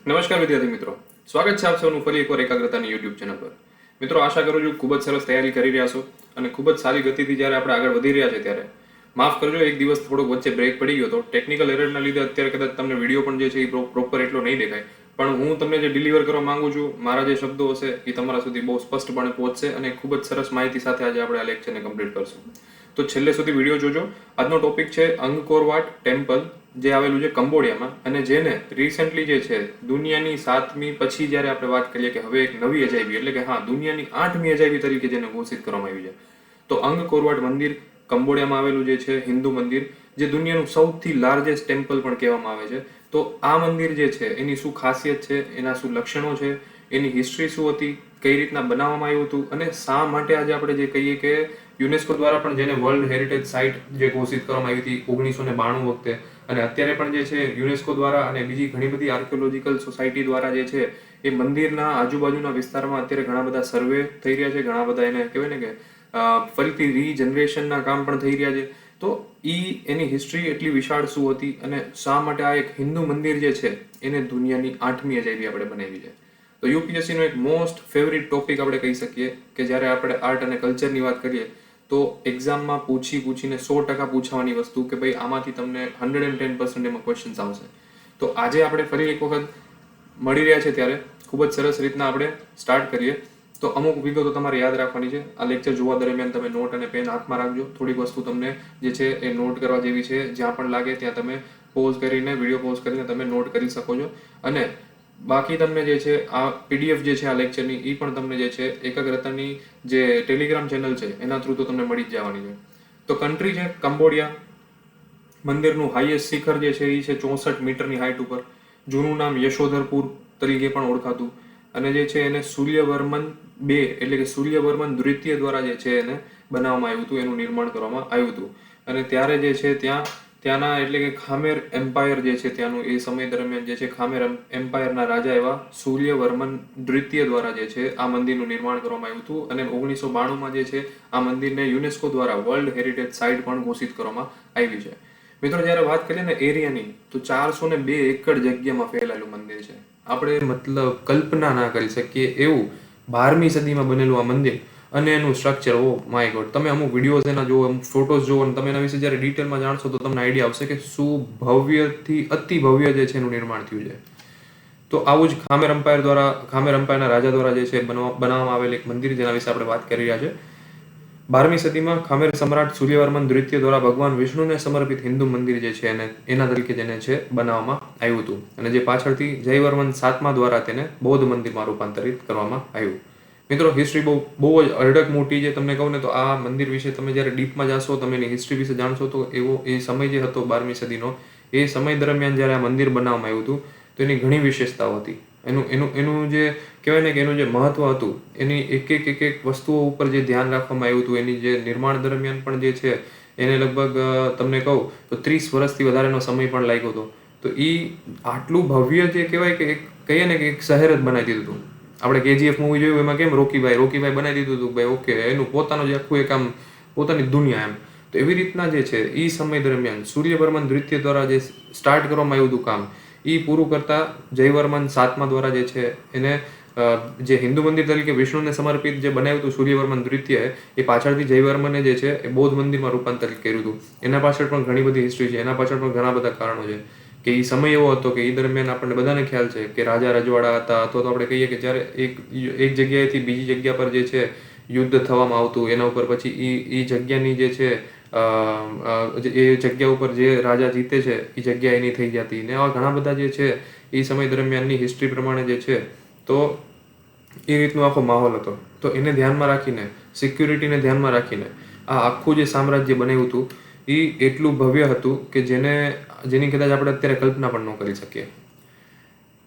નમસ્કાર વિદ્યાર્થી મિત્રો, સ્વાગત છે આપ સૌનું ફરી એકવાર એકાગ્રતાની યુટ્યુબ ચેનલ પર. મિત્રો, આશા કરું છું ખૂબ જ સરસ તૈયારી કરી રહ્યા છો અને ખૂબ જ સારી ગતિથી જ્યારે આપણે આગળ વધી રહ્યા છે ત્યારે માફ કરજો, એક દિવસ થોડોક વચ્ચે બ્રેક પડી ગયો હતો. ટેકનિકલ એરરના લીધે અત્યારે કદાચ તમને વિડીયો પણ જે છે એ પ્રોપર એટલો નહીં દેખાય, પણ હું તમને જે ડિલિવર કરવા માંગુ છું, મારા જે શબ્દો હશે એ તમારા સુધી બહુ સ્પષ્ટપણે પહોંચશે અને ખૂબ જ સરસ માહિતી સાથે આજે આપણે આ લેક્ચરને કમ્પ્લીટ કરશું. તો છેલ્લે સુધી વિડીયો જોજો. આજનો ટોપિક છે અંગકોર વાટ ટેમ્પલ, જે આવેલું છે કંબોડિયામાં, અને જેને રિસેન્ટલી જે છે દુનિયાની 7મી પછી જ્યારે આપણે વાત કરીએ કે હવે એક નવી અજાયબી, એટલે કે દુનિયાની 8મી અજાયબી તરીકે જેને ઘોષિત કરવામાં આવી છે. તો અંગકોર વાટ મંદિર કંબોડિયામાં આવેલું જે છે હિન્દુ મંદિર, જે દુનિયાનું સૌથી લાર્જેસ્ટ ટેમ્પલ પણ કહેવામાં આવે છે. તો આ મંદિર જે છે એની શું ખાસિયત છે, એના શું લક્ષણો છે, એની હિસ્ટ્રી શું હતી, કઈ રીતના બનાવવામાં આવ્યું હતું, અને શા માટે આજે આપણે જે કહીએ કે યુનેસ્કો દ્વારા પણ જેને વર્લ્ડ હેરિટેજ સાઇટ જે ઘોષિત કરવામાં આવી હતી 1992 વખતે, અને અત્યારે પણ જે છે યુનેસ્કો દ્વારા અને બીજી ઘણી બધી આર્કિયોલોજીકલ સોસાયટી દ્વારા જે છે એ મંદિરના આજુબાજુના વિસ્તારમાં અત્યારે ઘણા બધા સર્વે થઈ રહ્યા છે, ઘણા બધા એને કહેવાય ને કે ફરીથી રીજનરેશનના કામ પણ થઈ રહ્યા છે. તો એની હિસ્ટ્રી એટલી વિશાળ શું હતી અને શા માટે આ એક હિન્દુ મંદિર જે છે એને દુનિયાની 8મી અજાયબી આપણે બનાવી છે. તો યુપીએસસી નો એક મોસ્ટ ફેવરિટ ટોપિક આપણે કહી શકીએ કે જ્યારે આપણે આર્ટ અને કલ્ચરની વાત કરીએ તો એક્ઝામમાં પૂછીને 100% પૂછવાની વસ્તુ કે ભાઈ આમાંથી તમને 110% એમાં ક્વેશ્ચન્સ આવશે. તો આજે આપણે ફરી એક વખત મળી રહ્યા છે ત્યારે ખૂબ જ સરસ રીતના આપણે સ્ટાર્ટ કરીએ. તો અમુક વિગતો તમારે યાદ રાખવાની છે. આ લેક્ચર જોવા દરમિયાન તમે નોટ અને પેન હાથમાં રાખજો. થોડીક વસ્તુ તમને જે છે એ નોટ કરવા જેવી છે. જ્યાં પણ લાગે ત્યાં તમે વિડીયો પોઝ કરીને તમે નોટ કરી શકો છો. અને બાકી તમને જે છે આ પીડીએફ જે છે આ લેક્ચરની એ પણ તમને જે છે એકાગ્રતાની જે ટેલિગ્રામ ચેનલ છે એના થ્રુ તો તમને મળી જ જવાની છે. તો કન્ટ્રી છે કંબોડિયા. મંદિરનું હાઈએસ્ટ શિખર જે છે એ છે 64 મીટરની હાઈટ ઉપર. જૂનું નામ યશોધરપુર તરીકે પણ ઓળખાતું, અને જે છે એને સૂર્યવર્મન II એટલે કે સૂર્યવર્મન દ્વિતીય દ્વારા જે છે એને બનાવવામાં આવ્યું હતું, એનું નિર્માણ કરવામાં આવ્યું હતું. અને ત્યારે જે છે ત્યાંના એટલે કે ખામેર એમ્પાયર જે છે ત્યાંનું એ સમય દરમિયાન જે છે ખામેર એમ્પાયરના રાજા એવા સૂર્યવર્મન દ્વિતીય દ્વારા જે છે આ મંદિરનું નિર્માણ કરવામાં આવ્યું હતું. અને 1992માં જે છે આ મંદિરને યુનેસ્કો દ્વારા વર્લ્ડ હેરિટેજ સાઇટ પણ ઘોષિત કરવામાં આવી છે. મિત્રો, જ્યારે વાત કરીએ ને એરિયાની, તો 402 એકર જગ્યામાં ફેલાયેલું મંદિર છે. આપણે મતલબ કલ્પના ના કરી શકીએ એવું 12મી સદીમાં બનેલું આ મંદિર અને એનું સ્ટ્રક્ચર, ઓ માય ગોડ. તમે અમુક વિડીયોઝ એના જુઓ, અમુક ફોટોઝ જુઓ અને તમે એના વિશે જ્યારે ડિટેલમાં જાણશો તો તમને આઈડિયા આવશે કે શું ભવ્યથી અતિ ભવ્ય જે છે એનું નિર્માણ થયું છે. તો આવું જ ખામેર એમ્પાયરના રાજા દ્વારા જે છે બનાવવામાં આવેલ એક મંદિર, જેના વિશે આપણે વાત કરી રહ્યા છે. 12મી સદીમાં ખામેર સમ્રાટ સૂર્યવર્મન દ્વિતીય દ્વારા ભગવાન વિષ્ણુને સમર્પિત હિન્દુ મંદિર જે છે એના તરીકે જેને છે બનાવવામાં આવ્યું હતું, અને જે પાછળથી જયવર્મન 7મા દ્વારા તેને બૌદ્ધ મંદિરમાં રૂપાંતરિત કરવામાં આવ્યું. મિત્રો, હિસ્ટ્રી બહુ જ અઢળક મોટી છે. તમને કહું ને તો આ મંદિર વિશે તમે જ્યારે ડીપમાં જાશો, તમે એની હિસ્ટ્રી વિશે જાણશો, તો એ સમય જે હતો 12મી સદીનો, એ સમય દરમિયાન જ્યારે આ મંદિર બનાવવામાં આવ્યું હતું તો એની ઘણી વિશેષતાઓ હતી. એનું જે કહેવાય ને કે એનું જે મહત્વ હતું, એની એક વસ્તુઓ ઉપર જે ધ્યાન રાખવામાં આવ્યું હતું, એની જે નિર્માણ દરમિયાન પણ જે છે એને લગભગ તમને કહું તો 30 વર્ષથી વધારેનો સમય પણ લાગ્યો હતો. તો એ આટલું ભવ્ય જે કહેવાય કે કહીએ ને કે એક શહેર જ બનાવી દીધું હતું. આપણે કેજીએફ મૂવી જોયું એમાં કેમ રોકીભાઈ બનાવી દીધું હતું ભાઈ, ઓકે, એનું પોતાનું જે આખું એક આમ પોતાની દુનિયા એમ. તો એવી રીતના જે છે એ સમય દરમિયાન સૂર્યવર્મન દ્વિતીય દ્વારા જે સ્ટાર્ટ કરવામાં આવ્યું હતું કામ, એ પૂરું કરતા જયવર્મન 7મા દ્વારા જે છે એને જે હિન્દુ મંદિર તરીકે વિષ્ણુને સમર્પિત જે બનાવ્યું હતું સૂર્યવર્મન દ્વિતીય, એ પાછળથી જયવર્મને જે છે એ બૌદ્ધ મંદિરમાં રૂપાંતરિત કર્યું હતું. એના પાછળ પણ ઘણી બધી હિસ્ટ્રી છે, એના પાછળ પણ ઘણા બધા કારણો છે કે એ સમય એવો હતો કે એ દરમિયાન આપણને બધાને ખ્યાલ છે કે રાજા રજવાડા હતા, અથવા તો આપણે કહીએ કે જ્યારે એક જગ્યાએથી બીજી જગ્યા પર જે છે યુદ્ધ થવામાં આવતું, એના ઉપર પછી એ જગ્યાની જે છે એ જગ્યા ઉપર જે રાજા જીતે છે એ જગ્યા એની થઈ જતી, ને આવા ઘણા બધા જે છે એ સમય દરમિયાનની હિસ્ટ્રી પ્રમાણે જે છે તો એ રીતનો આખો માહોલ હતો. તો એને ધ્યાનમાં રાખીને, સિક્યુરિટીને ધ્યાનમાં રાખીને આ આખું જે સામ્રાજ્ય બનાવ્યું હતું એ એટલું ભવ્ય હતું કે જેની કદાચ આપણે અત્યારે કલ્પના પણ ન કરી શકીએ.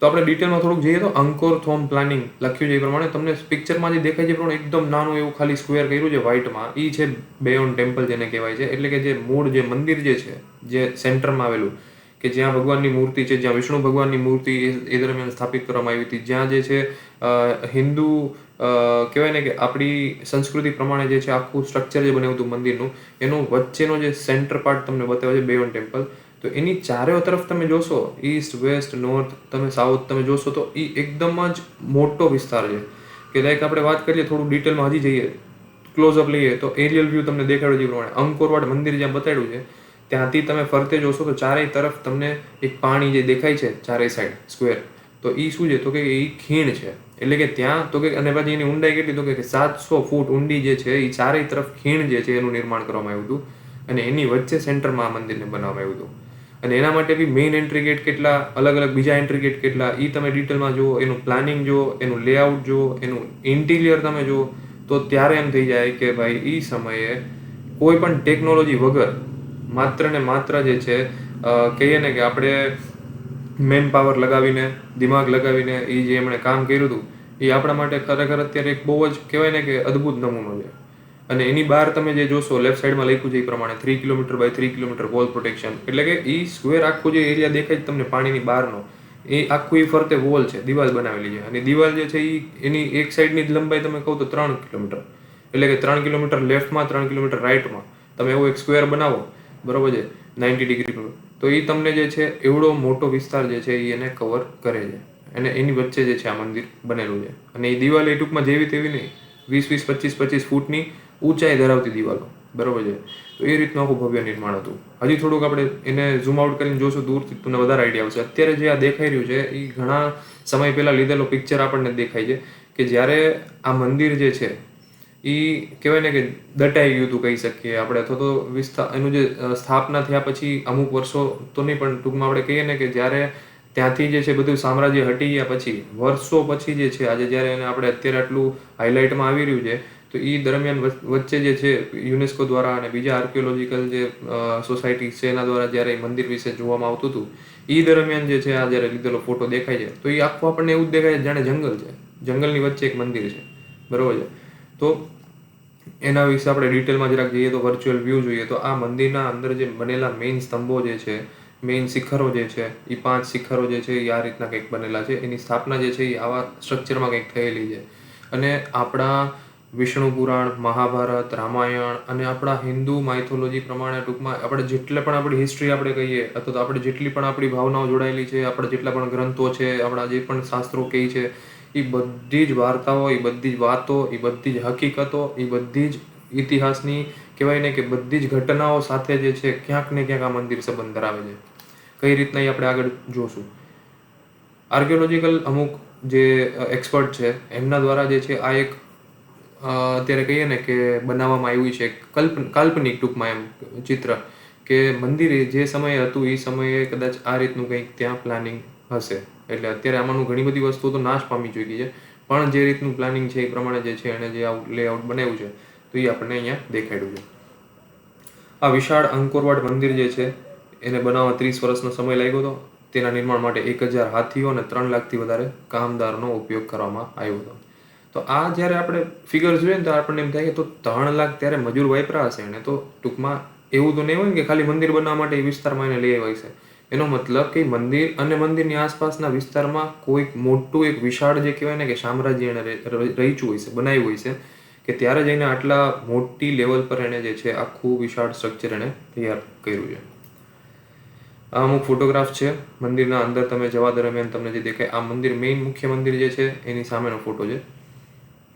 તો આપણે ડિટેલમાં થોડુંક જઈએ તો અંકોર થોમ પ્લાનિંગ લખ્યું છે એ પ્રમાણે તમને પિક્ચરમાં જે દેખાય છે પણ એકદમ નાનું એવું ખાલી સ્ક્વેર કર્યું છે વ્હાઇટમાં, એ છે બેયોન ટેમ્પલ જેને કહેવાય છે. એટલે કે જે મૂળ જે મંદિર જે છે જે સેન્ટરમાં આવેલું, કે જ્યાં ભગવાનની મૂર્તિ છે, જ્યાં વિષ્ણુ ભગવાનની મૂર્તિ એ દરમિયાન સ્થાપિત કરવામાં આવી હતી, જ્યાં જે છે હિન્દુ કહેવાય ને કે આપણી સંસ્કૃતિ પ્રમાણે જે છે આખું સ્ટ્રક્ચર જે બનાવ્યું હતું મંદિરનું, એનું વચ્ચેનો જે સેન્ટર પાર્ટ તમને બતાવે છે બેયોન ટેમ્પલ. તો એની ચારેય તરફ તમે જોશો, ઈસ્ટ વેસ્ટ નોર્થ તમે સાઉથ તમે જોશો તો એ એકદમ જ મોટો વિસ્તાર છે. કે લાઈક આપણે વાત કરીએ થોડું ડિટેલમાં હજી જઈએ, ક્લોઝઅપ લઈએ તો એરિયલ વ્યૂ તમને દેખાડ્યું છે પ્રમાણે અંકોરવાડ મંદિર જ્યાં બતાડ્યું છે ત્યાંથી તમે ફરતે જોશો તો ચારેય તરફ તમને એક પાણી જે દેખાય છે ચારેય સાઈડ સ્ક્વેર, તો એ શું છે તો કે એ ખીણ છે. એટલે કે ત્યાં તો કે અને પછી એની ઊંડાઈ કેટલી તો કે 700 ફૂટ ઊંડી જે છે એ ચારેય તરફ ખીણ જે છે એનું નિર્માણ કરવામાં આવ્યું હતું. અને એની વચ્ચે સેન્ટરમાં આ મંદિરને બનાવવામાં આવ્યું હતું. અને એના માટે બી મેઇન એન્ટ્રી ગેટ કેટલા, અલગ અલગ બીજા એન્ટ્રી ગેટ કેટલા, એ તમે ડિટેલમાં જુઓ, એનું પ્લાનિંગ જુઓ, એનું લેઆઉટ જુઓ, એનું ઇન્ટિરિયર તમે જુઓ, તો ત્યારે એમ થઈ જાય કે ભાઈ એ સમયે કોઈ પણ ટેકનોલોજી વગર માત્ર ને માત્ર જે છે કહીએ ને કે આપણે મેન પાવર લગાવીને, દિમાગ લગાવીને એ જે એમણે કામ કર્યું હતું એ આપણા માટે ખરેખર અત્યારે એક બહુ જ કહેવાય ને કે અદ્ભુત નમૂનો છે. અને એની બહાર તમે જે જોશો લેફ્ટ સાઈડમાં લખ્યું છે એ પ્રમાણે 3 kilometre by 3 kilometre wall protection, એટલે કે એ સ્ક્વેર આખો જે એરિયા દેખાય તમને પાણીની બહારનો એ આખું એ ફરતે વોલ છે, દિવાલ બનાવેલી છે. અને દિવાલ જે છે એ એની એક સાઈડની જ લંબાઈ તમે કહો તો 3 કિલોમીટર, એટલે કે 3 કિલોમીટર લેફ્ટમાં 3 કિલોમીટર રાઈટમાં તમે એવો એક સ્ક્વેર બનાવો બરોબર છે 90 ડિગ્રીનું, તો એ તમને જે છે એવડો મોટો વિસ્તાર જે છે એ એને કવર કરે છે. અને એની વચ્ચે જે છે આ મંદિર બનેલું છે. અને એ દિવાલ એ ટૂંકમાં જેવી તેવી નહીં, 20-20, 25-25 ફૂટની ઊંચાઈ ધરાવતી દિવાલો બરોબર છે. તો એ રીતનું આખું ભવ્ય નિર્માણ હતું. હજી થોડુંક આપણે એને ઝૂમ આઉટ કરીને જોશું દૂરથી તમને વધારે આઈડિયા આવશે. અત્યારે જે આ દેખાઈ રહ્યું છે એ ઘણા સમય પહેલાં લીધેલો પિક્ચર આપણને દેખાય છે કે જ્યારે આ મંદિર જે છે એ કહેવાય ને કે દટાઈ ગયું હતું કહી શકીએ આપણે, અથવા તો વિસ્તાર એનું જે સ્થાપના થયા પછી અમુક વર્ષો તો નહીં પણ ટૂંકમાં આપણે કહીએ ને કે જ્યારે ત્યાંથી જે છે બધું સામ્રાજ્ય હટી ગયા પછી વર્ષો પછી જે છે આજે જ્યારે એને આપણે અત્યારે આટલું હાઇલાઇટમાં આવી રહ્યું છે, તો એ દરમિયાન વચ્ચે જે છે યુનેસ્કો દ્વારા અને બીજા આર્કિયોલોજીકલ જે સોસાયટી છે એના દ્વારા જ્યારે એ મંદિર વિશે જોવામાં આવતું હતું એ દરમિયાન જે છે આ જ્યારે લીધેલો ફોટો દેખાય છે તો એ આખું આપણને એવું જ દેખાય જાણે જંગલ છે, જંગલની વચ્ચે એક મંદિર છે બરોબર છે. તો એના વિશે આપણે ડિટેલમાં જરાક જઈએ તો વર્ચ્યુઅલ વ્યૂ જોઈએ તો આ મંદિરના અંદર જે બનેલા મેઇન સ્તંભો જે છે, મેઇન શિખરો જે છે એ 5 શિખરો જે છે એ આ રીતના કંઈક બનેલા છે. એની સ્થાપના જે છે એ આવા સ્ટ્રક્ચરમાં કંઈક થયેલી છે. અને આપણા વિષ્ણુ પુરાણ, મહાભારત, રામાયણ અને આપણા હિન્દુ માઇથોલોજી પ્રમાણે ટૂંકમાં આપણે જેટલે પણ આપણી હિસ્ટ્રી આપણે કહીએ અથવા તો આપણે જેટલી પણ આપણી ભાવનાઓ જોડાયેલી છે, આપણે જેટલા પણ ગ્રંથો છે, આપણા જે પણ શાસ્ત્રો કહે છે, એ બધી જ વાર્તાઓ, એ બધી જ વાતો, એ બધી જ હકીકતો, એ બધી જ ઇતિહાસની કહેવાય ને કે બધી જ ઘટનાઓ સાથે જે છે ક્યાંક ને ક્યાંક આ મંદિર સંબંધ ધરાવે છે. કઈ રીતના એ આપણે આગળ જોશું. આર્કિયોલોજીકલ અમુક જે એક્સપર્ટ છે એમના દ્વારા જે છે આ એક અત્યારે કહીએ ને કે બનાવવામાં આવ્યું છે કાલ્પનિક ટૂંકમાં એમ ચિત્ર કે મંદિર જે સમયે હતું એ સમયે કદાચ આ રીતનું કંઈક ત્યાં પ્લાનિંગ હશે. એટલે અત્યારે આમાંનું ઘણી બધી વસ્તુઓ તો નાશ પામી ચૂકી છે, પણ જે રીતનું પ્લાનિંગ છે એ પ્રમાણે જે છે એણે જે આવું લેઆઉટ બનાવ્યું છે તો એ આપણને અહીંયા દેખાડ્યું છે. આ વિશાળ અંકોરવાડ મંદિર જે છે એને બનાવવા 30 વર્ષનો સમય લાગ્યો હતો. તેના નિર્માણ માટે 1000 હાથીઓ અને 3 લાખથી વધારે કામદારનો ઉપયોગ કરવામાં આવ્યો હતો. તો આ જ્યારે આપણે ફિગર જોઈએ ને તો આપણને એમ થાય કે તો 3 લાખ ત્યારે મજૂર વાપરા હશે એને, તો ટૂંકમાં એવું તો નહીં હોય ને કે ખાલી મંદિર બનાવવા માટે એ વિસ્તારમાં એને લઈ આવ્યા છે. એનો મતલબ કે મંદિર અને મંદિરની આસપાસના વિસ્તારમાં કોઈક મોટું એક વિશાળ જે કહેવાય ને કે સામ્રાજ્ય એને રચ્યું હોય છે, બનાવ્યું હોય છે કે ત્યારે જઈને આટલા મોટી લેવલ પર એને જે છે આખું વિશાળ સ્ટ્રક્ચર એને તૈયાર કર્યું છે. આ અમુક ફોટોગ્રાફ છે મંદિરના અંદર તમે જવા દરમિયાન તમને જે દેખાય. આ મંદિર મેઇન મુખ્ય મંદિર જે છે એની સામેનો ફોટો છે.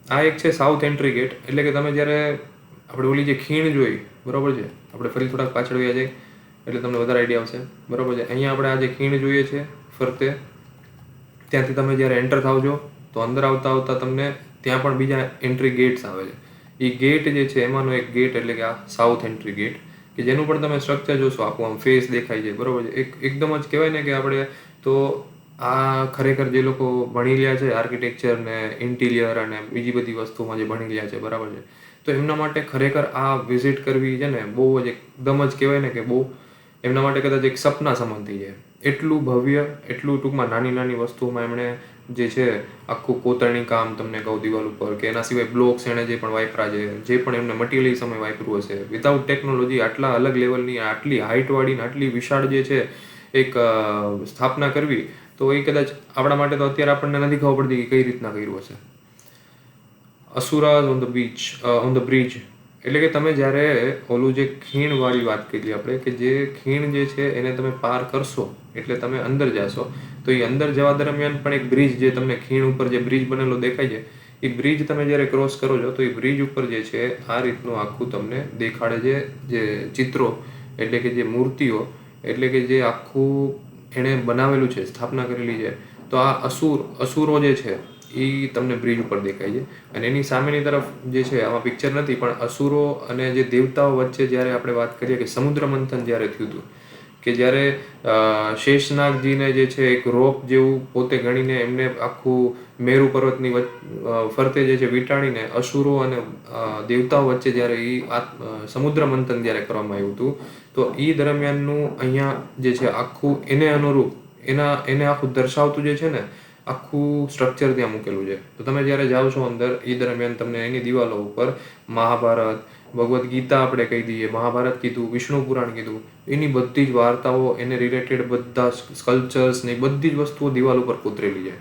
આ એક છે સાઉથ એન્ટ્રી ગેટ, એટલે કે તમે જ્યારે આપણે ઓલી જે ખીણ જોઈ બરોબર છે, આપણે ફરી થોડાક પાછળ વયા જઈએ એટલે તમને વધારે આઈડિયા આવશે બરોબર છે. અહીંયા આપણે આ જે ખીણ જોઈએ છે ફરતે, ત્યાંથી તમે જ્યારે એન્ટર થાવ છો તો અંદર આવતા આવતા તમને ત્યાં પણ બીજા એન્ટ્રી ગેટ્સ આવે છે. એ ગેટ જે છે એમાંનો એક ગેટ એટલે કે આ સાઉથ એન્ટ્રી ગેટ કે જેનું પણ તમે સ્ટ્રક્ચર જોશો આખું આમ ફેસ દેખાય છે બરોબર છે. એકદમ જ કહેવાય ને કે આપણે તો આ ખરેખર જે લોકો ભણી રહ્યા છે આર્કિટેક્ચર ને ઇન્ટિરિયર અને બીજી બધી વસ્તુમાં જે ભણી રહ્યા છે બરાબર છે, તો એમના માટે ખરેખર આ વિઝિટ કરવી છે ને બહુ જ એકદમ જ કહેવાય ને કે બહુ એમના માટે કદાચ એક સપના સમાન થઈ જાય. એટલું ભવ્ય, એટલું ટૂંકમાં નાની નાની વસ્તુઓમાં એમણે જે છે આખું કોતરણી કામ તમને કહું દિવાલ ઉપર કે એના સિવાય બ્લોક્સ એણે જે પણ વાપરા છે, જે પણ એમને મટીરિયલ સમય વાપર્યું હશે, વિધાઉટ ટેકનોલોજી આટલા અલગ લેવલની, આટલી હાઇટવાળી ને આટલી વિશાળ જે છે એક સ્થાપના કરવી, તો એ કદાચ આપણા માટે તો અત્યારે આપણને નથી ખબર પડતી કે કઈ રીતના કર્યું હશે. અસુરાઝ on the beach on the bridge એટલે કે તમે જ્યારે ઓલું જે ખીણવાળી વાત કરી આપણે કે જે ખીણ જે છે એને તમે પાર કરશો એટલે તમે અંદર જાશો, તો એ અંદર જવા દરમિયાન પણ એક બ્રિજ જે તમને ખીણ ઉપર જે બ્રિજ બનેલો દેખાય છે એ બ્રિજ તમે જ્યારે ક્રોસ કરો છો તો એ બ્રિજ ઉપર જે છે આ રીતનું આખું તમને દેખાડે છે જે ચિત્રો એટલે કે જે મૂર્તિઓ એટલે કે જે આખું એણે બનાવેલું છે, સ્થાપના કરેલી છે. તો આ અસુરો જે છે એ તમને બ્રિજ ઉપર દેખાય છે. અને એની સામેની તરફ જે છે આમાં પિક્ચર નથી પણ અસુરો અને જે દેવતાઓ વચ્ચે જ્યારે આપણે વાત કરીએ કે સમુદ્ર મંથન જ્યારે થયું હતું કે જ્યારે શેષનાગજીને જે છે એક રોપ જેવું પોતે ગણીને એમને આખું મેરુ પર્વતની ફરતે જે છે વીંટાળીને અસુરો અને દેવતાઓ વચ્ચે જ્યારે એ સમુદ્ર મંથન જ્યારે કરવામાં આવ્યું હતું તો એ દરમિયાનનું અહીંયા જે છે આખું એને અનુરૂપ એને આખું દર્શાવતું જે છે ને આખું સ્ટ્રક્ચર ત્યાં મૂકેલું છે. તો તમે જ્યારે જાઓ છો અંદર એ દરમિયાન તમને એની દિવાલો ઉપર મહાભારત, ભગવદ્ ગીતા આપણે કહી દઈએ, મહાભારત કીધું, વિષ્ણુ પુરાણ કીધું, એની બધી જ વાર્તાઓ એને રિલેટેડ બધા સ્કલ્પચર્સ ને બધી જ વસ્તુઓ દિવાલ ઉપર કોતરેલી છે.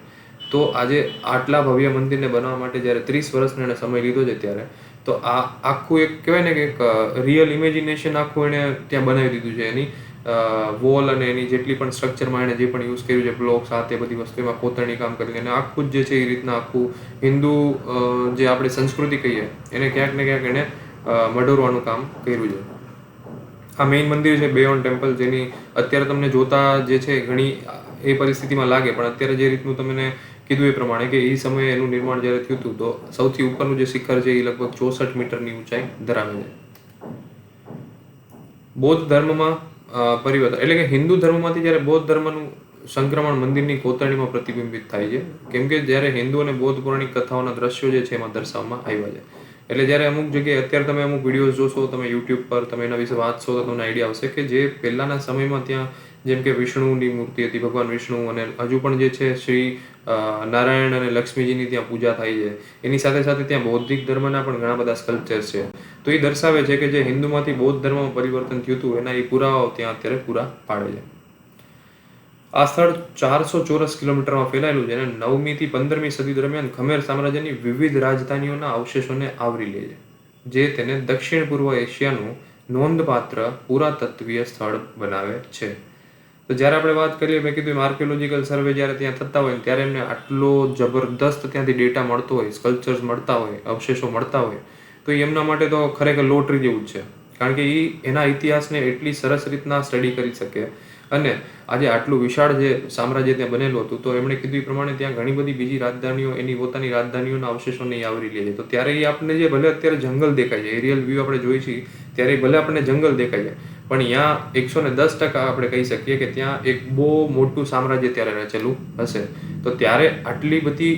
તો આજે આટલા ભવ્ય મંદિરને બનાવવા માટે જ્યારે 30 વર્ષનો એને સમય લીધો છે ત્યારે તો આ આખું એક કહેવાય ને કે એક રિયલ ઇમેજિનેશન આખું એણે ત્યાં બનાવી દીધું છે. એની વોલ અને એની જેટલી પણ સ્ટ્રક્ચરમાં એણે જે પણ યુઝ કર્યું છે બ્લોક્સ આ તે બધી વસ્તુ એમાં કોતરણી કામ કરીને અને આખું જ જે છે એ રીતના આખું હિન્દુ જે આપણી સંસ્કૃતિ કહીએ એને ક્યાંક ને ક્યાંક એણે મઢોરવાનું કામ કર્યું છે. આ મેઇન મંદિર છે બેયોન ટેમ્પલ, જેની અત્યારે તમને જોતા જે છે ઘણી એ પરિસ્થિતિમાં લાગે પણ અત્યારે જે રીતનું તમને કીધું એ પ્રમાણે કે એ સમયે એનું નિર્માણ જ્યારે થયું હતું તો સૌથી ઉપરનું જે શિખર છે એ લગભગ 64 મીટરની ઊંચાઈ ધરાવે છે. બૌદ્ધ ધર્મમાં પરિવર્તન એટલે કે હિન્દુ ધર્મમાંથી જ્યારે બૌદ્ધ ધર્મનું સંક્રમણ મંદિરની કોતરણીમાં પ્રતિબિંબિત થાય છે. કેમ કે જ્યારે હિન્દુ અને બૌદ્ધ પૌરાણિક કથાઓના દ્રશ્યો જે છે એમાં દર્શાવવામાં આવ્યા છે. એટલે જ્યારે અમુક જગ્યાએ અત્યારે તમે અમુક વિડીયોઝ જોશો, તમે યુટ્યુબ પર તમે એના વિશે વાંચશો તો તમને આઈડિયા આવશે કે જે પહેલાના સમયમાં ત્યાં જેમ કે વિષ્ણુની મૂર્તિ હતી, ભગવાન વિષ્ણુ, અને હજુ પણ જે છે શ્રી નારાયણ અને લક્ષ્મીજીની ત્યાં પૂજા થાય છે. એની સાથે સાથે ત્યાં બૌદ્ધિક ધર્મના પણ ઘણા બધા સ્કલ્પચર્સ છે. તો એ દર્શાવે છે કે જે હિન્દુમાંથી બૌદ્ધ ધર્મમાં પરિવર્તન થયું હતું એના એ પુરાવાઓ ત્યાં અત્યારે પૂરા પાડે છે. આ સ્થળ 400 ચોરસ કિલોમીટરમાં ફેલાયેલું છે અને 9મી થી 15મી સદી દરમિયાન ખમેર સામ્રાજ્યની વિવિધ રાજધાનીઓના અવશેષોને આવરી લે છે, જે તેને દક્ષિણ પૂર્વ એશિયાનું નોંધપાત્ર પુરાતત્વીય સ્થળ બનાવે છે. તો જ્યારે આપણે વાત કરીએ, મેં કીધું આર્કિયોલોજીકલ સર્વે જ્યારે ત્યાં થતા હોય ત્યારે એમને આટલો જબરદસ્ત ત્યાંથી ડેટા મળતો હોય, સ્કલ્પચર્સ મળતા હોય, અવશેષો મળતા હોય તો એમના માટે તો ખરેખર લોટરી જેવું જ છે. કારણ કે એ એના ઇતિહાસને એટલી સરસ રીતના સ્ટડી કરી શકે અને આજે આટલું વિશાળ જે સામ્રાજ્ય ત્યાં બનેલું હતું તો એમણે કીધું એ પ્રમાણે ત્યાં ઘણી બધી બીજી રાજધાનીઓ એની પોતાની રાજધાનીઓના અવશેષોને આવરી લે છે. તો ત્યારે એ આપણને જે ભલે અત્યારે જંગલ દેખાય છે, એરિયલ વ્યૂ આપણે જોઈ છીએ ત્યારે ભલે આપણને જંગલ દેખાય છે પણ ત્યાં 110% આપણે કહી શકીએ કે ત્યાં એક બહુ મોટું સામ્રાજ્ય ત્યારે રચેલું હશે. તો ત્યારે આટલી બધી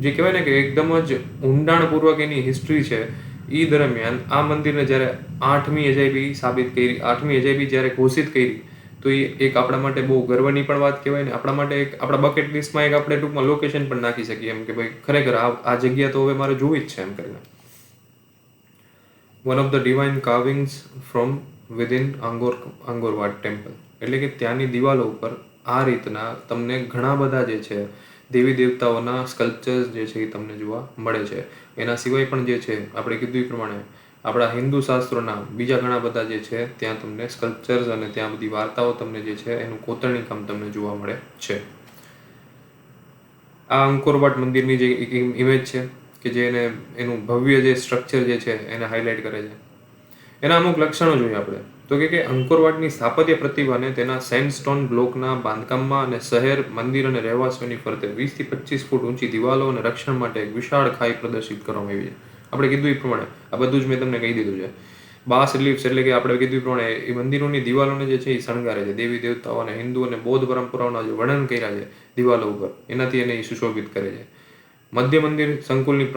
જે કહેવાય ને કે એકદમ જ ઊંડાણપૂર્વક એની હિસ્ટ્રી છે એ દરમિયાન આ મંદિરને જ્યારે 8મી અજાયબી સાબિત કરી, 8મી અજાયબી જ્યારે ઘોષિત કરી તો એ એક આપણા માટે બહુ ગર્વની પણ વાત કહેવાય ને આપણા માટે એક આપણા બકેટ લિસ્ટમાં એક આપણે ટૂંકમાં લોકેશન પણ નાખી શકીએ એમ કે ભાઈ ખરેખર આ જગ્યા તો હવે મારે જોવી જ છે એમ કરીને. One of the divine carvings from within Angkor Wat temple એટલે કે ત્યાંની દિવાલો ઉપર આ રીતના તમને ઘણા બધા જે છે દેવી દેવતાઓના સ્કલ્પચર્સ જે છે એ તમને જોવા મળે છે. એના સિવાય પણ જે છે આપણે કીધું એ પ્રમાણે આપણા હિન્દુ શાસ્ત્રોના બીજા ઘણા બધા જે છે ત્યાં તમને સ્કલ્પચર્સ અને ત્યાં બધી વાર્તાઓ તમને જે છે એનું કોતરણી કામ તમને જોવા મળે છે. આ અંકોરવાટ મંદિરની જે એક ઇમેજ છે કે જે એનું ભવ્ય જે સ્ટ્રક્ચર જે છે એને હાઇલાઇટ કરે છે. એના અમુક લક્ષણો જોઈએ આપણે તો કે અંકોરવાટની સ્થાપત્ય પ્રતિભાને તેના સેન્ડસ્ટોન બ્લોકના બાંધકામમાં અને શહેર, મંદિર અને રહેવાસીઓની ફરતે 20 થી 25 ફૂટ ઊંચી દિવાલો અને રક્ષણ માટે એક વિશાળ ખાઈ પ્રદર્શિત કરવામાં આવી છે. આપણે કીધું એ પ્રમાણે આ બધું જ મેં તમને કહી દીધું છે. બાસ રિલીફ્સ એટલે કે આપણે કીધું એ પ્રમાણે એ મંદિરોની દિવાલોને જે છે એ શણગારે છે. દેવી દેવતાઓ અને હિન્દુ અને બૌદ્ધ પરંપરાઓના જે વર્ણન કર્યા છે દિવાલો ઉપર એનાથી એને સુશોભિત કરે છે. મધ્ય મંદિર સંકુલની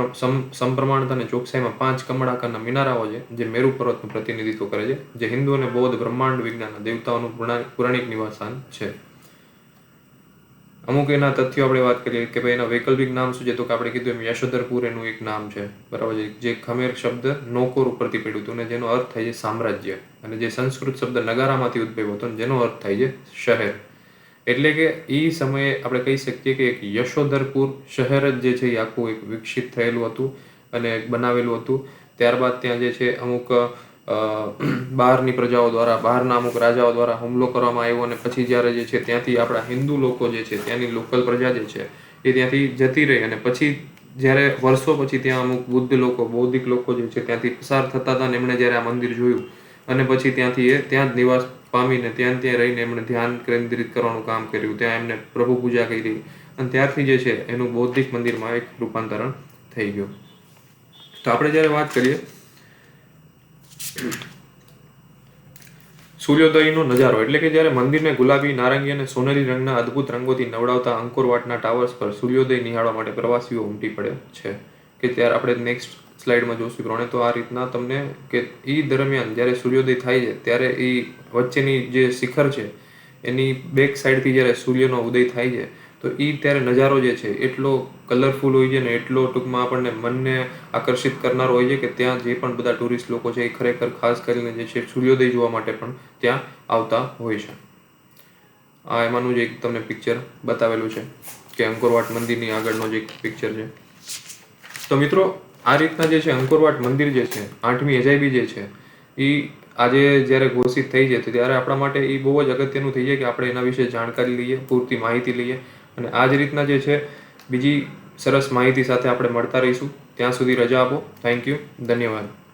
સમપ્રમાણતા અને ચોકસાઈમાં 5 કમળ આકારના મિનારાઓ છે જે મેરુ પર્વતનું પ્રતિનિધિત્વ કરે છે, જે હિન્દુ અને બૌદ્ધ બ્રહ્માંડ વિજ્ઞાનના દેવતાઓનું પુરાણિક નિવાસસ્થાન છે. અમુક એના તથ્યો આપણે વાત કરીએ કે ભાઈ એના વૈકલ્પિક નામ શું છે તો કે આપણે કીધું એમ યશોધરપુર એનું એક નામ છે, બરાબર છે, જે ખમેર શબ્દ નોકોર ઉપરથી પડ્યું હતું અને જેનો અર્થ થાય છે સામ્રાજ્ય, અને જે સંસ્કૃત શબ્દ નગારામાંથી ઉદ્ભવ્યો હતો જેનો અર્થ થાય છે શહેર. એટલે કે એ સમયે આપણે કહી શકીએ કે એક યશોધરપુર શહેર જ જે છે એ આખું એક વિકસિત થયેલું હતું અને બનાવેલું હતું. ત્યારબાદ ત્યાં જે છે અમુક બહારની પ્રજાઓ દ્વારા, બહારના અમુક રાજાઓ દ્વારા હુમલો કરવામાં આવ્યો, અને પછી જ્યારે જે છે ત્યાંથી આપણા હિન્દુ લોકો જે છે, ત્યાંની લોકલ પ્રજા જે છે એ ત્યાંથી જતી રહી, અને પછી જ્યારે વર્ષો પછી ત્યાં અમુક બુદ્ધ લોકો, બૌદ્ધિક લોકો જે છે ત્યાંથી પસાર થતા હતા, અને એમણે જ્યારે આ મંદિર જોયું અને પછી ત્યાંથી એ ત્યાં જ નિવાસ પામીને ત્યાં રહીને એમણે ધ્યાન કેન્દ્રિત કરવાનું કામ કર્યું, ત્યાં એમને પ્રભુ પૂજા કરી, અને ત્યારથી જે છે એનું બૌદ્ધિક મંદિરમાં એક રૂપાંતરણ થઈ ગયું. તો આપણે જ્યારે વાત કરીએ સૂર્યોદયનો નજારો, એટલે કે જ્યારે મંદિરને ગુલાબી, નારંગી અને સોનેરી રંગના અદ્ભુત રંગોથી નવડાવતા અંકોરવાટના ટાવર્સ પર સૂર્યોદય નિહાળવા માટે પ્રવાસીઓ ઉમટી પડે છે. કે ત્યારે આપણે નેક્સ્ટ સ્લાઇડમાં જોશું પ્રમાણે, તો આ રીતના તમને કે એ દરમિયાન જ્યારે સૂર્યોદય થાય છે ત્યારે એ વચ્ચેની જે શિખર છે એની બેક સાઈડથી જ્યારે સૂર્યનો ઉદય થાય છે, તો એ ત્યારે નજારો જે છે એટલો કલરફુલ હોય છે ને એટલો ટૂંકમાં આપણને મનને આકર્ષિત કરનારો હોય છે કે ત્યાં જે પણ બધા ટુરિસ્ટ લોકો છે એ ખરેખર ખાસ કરીને જે છે સૂર્યોદય જોવા માટે પણ ત્યાં આવતા હોય છે. આ એમાંનું જ એક તમને પિક્ચર બતાવેલું છે કે અંકોરવાટ મંદિરની આગળનો જે પિક્ચર છે. તો મિત્રો આ રીતના જે છે અંકોરવાટ મંદિર જે છે, 8મી અજાયબી જે છે, એ આજે જ્યારે ઘોષિત થઈ છે ત્યારે આપણા માટે એ બહુ જ અગત્યનું થઈ જાય કે આપણે એના વિશે જાણકારી લઈએ, પૂરતી માહિતી લઈએ, અને આ જ રીતના જે છે બીજી સરસ માહિતી સાથે આપણે મળતા રહીશું. ત્યાં સુધી રજા આપો. Thank you. ધન્યવાદ.